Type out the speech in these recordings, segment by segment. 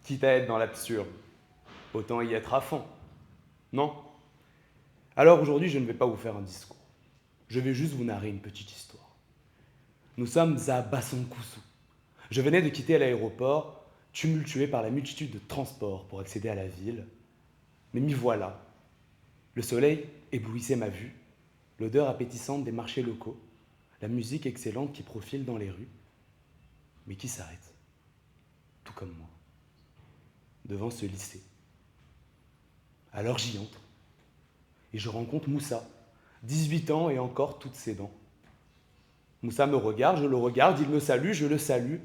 Quitte à être dans l'absurde, autant y être à fond, non? Alors aujourd'hui, je ne vais pas vous faire un discours. Je vais juste vous narrer une petite histoire. Nous sommes à Bassankousou. Je venais de quitter l'aéroport, tumultué par la multitude de transports pour accéder à la ville. Mais m'y voilà. Le soleil éblouissait ma vue, l'odeur appétissante des marchés locaux, la musique excellente qui profile dans les rues, mais qui s'arrête, tout comme moi, devant ce lycée. Alors j'y entre, et je rencontre Moussa, 18 ans et encore toutes ses dents. Moussa me regarde, je le regarde, il me salue, je le salue,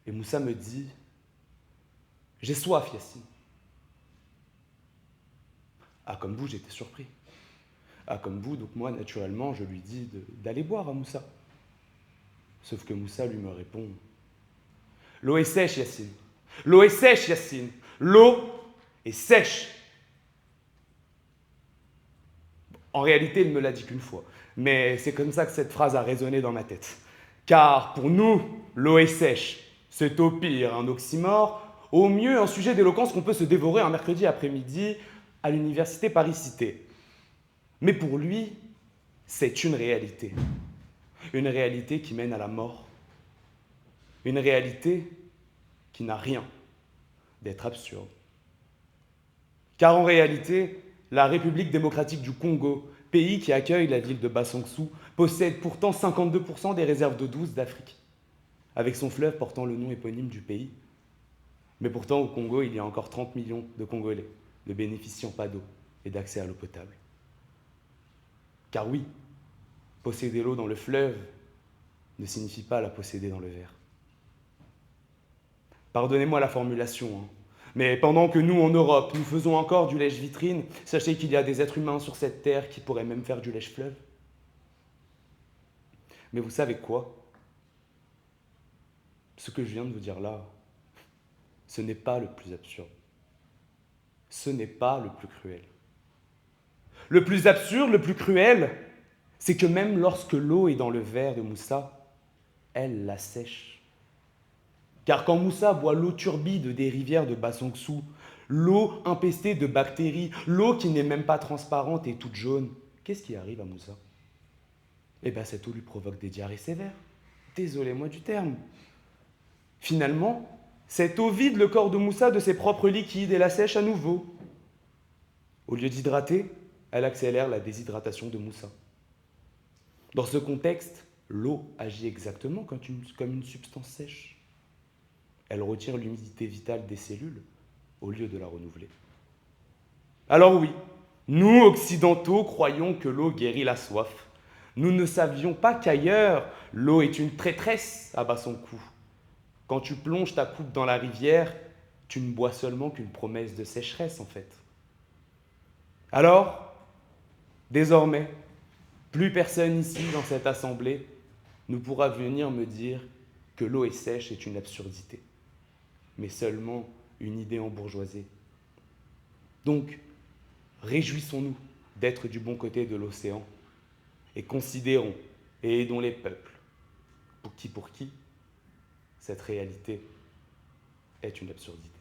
et Moussa me dit « J'ai soif, Yassine ». Ah, comme vous, j'étais surpris. Ah, comme vous, donc moi, naturellement, je lui dis d'aller boire à Moussa. Sauf que Moussa lui me répond « L'eau est sèche, Yassine. L'eau est sèche, Yassine. L'eau est sèche. » En réalité, il ne me l'a dit qu'une fois. Mais c'est comme ça que cette phrase a résonné dans ma tête. Car pour nous, l'eau est sèche. C'est au pire un oxymore, au mieux un sujet d'éloquence qu'on peut se dévorer un mercredi après-midi à l'université Paris-Cité. Mais pour lui, c'est une réalité. Une réalité qui mène à la mort. Une réalité qui n'a rien d'être absurde. Car en réalité, la République démocratique du Congo, pays qui accueille la ville de Bassankousou, possède pourtant 52% des réserves d'eau douce d'Afrique, avec son fleuve portant le nom éponyme du pays. Mais pourtant, au Congo, il y a encore 30 millions de Congolais ne bénéficiant pas d'eau et d'accès à l'eau potable. Car oui, posséder l'eau dans le fleuve ne signifie pas la posséder dans le verre. Pardonnez-moi la formulation, hein. Mais pendant que nous, en Europe, nous faisons encore du lèche-vitrine, sachez qu'il y a des êtres humains sur cette terre qui pourraient même faire du lèche-fleuve. Mais vous savez quoi? Ce que je viens de vous dire là, ce n'est pas le plus absurde. Ce n'est pas le plus cruel. Le plus absurde, le plus cruel, c'est que même lorsque l'eau est dans le verre de Moussa, elle la sèche. Car quand Moussa boit l'eau turbide des rivières de Bassankousou, l'eau empestée de bactéries, l'eau qui n'est même pas transparente et toute jaune, qu'est-ce qui arrive à Moussa? Eh bien, cette eau lui provoque des diarrhées sévères. Désolez-moi du terme. Finalement, cette eau vide le corps de Moussa de ses propres liquides et la sèche à nouveau. Au lieu d'hydrater, elle accélère la déshydratation de Moussa. Dans ce contexte, l'eau agit exactement comme une substance sèche. Elle retire l'humidité vitale des cellules au lieu de la renouveler. Alors oui, nous, occidentaux, croyons que l'eau guérit la soif. Nous ne savions pas qu'ailleurs, l'eau est une traîtresse à Bassankousou. Quand tu plonges ta coupe dans la rivière, tu ne bois seulement qu'une promesse de sécheresse, en fait. Alors, désormais, plus personne ici, dans cette assemblée, ne pourra venir me dire que l'eau est sèche est une absurdité, mais seulement une idée embourgeoisée. Donc, réjouissons-nous d'être du bon côté de l'océan et considérons et aidons les peuples pour qui cette réalité est une absurdité.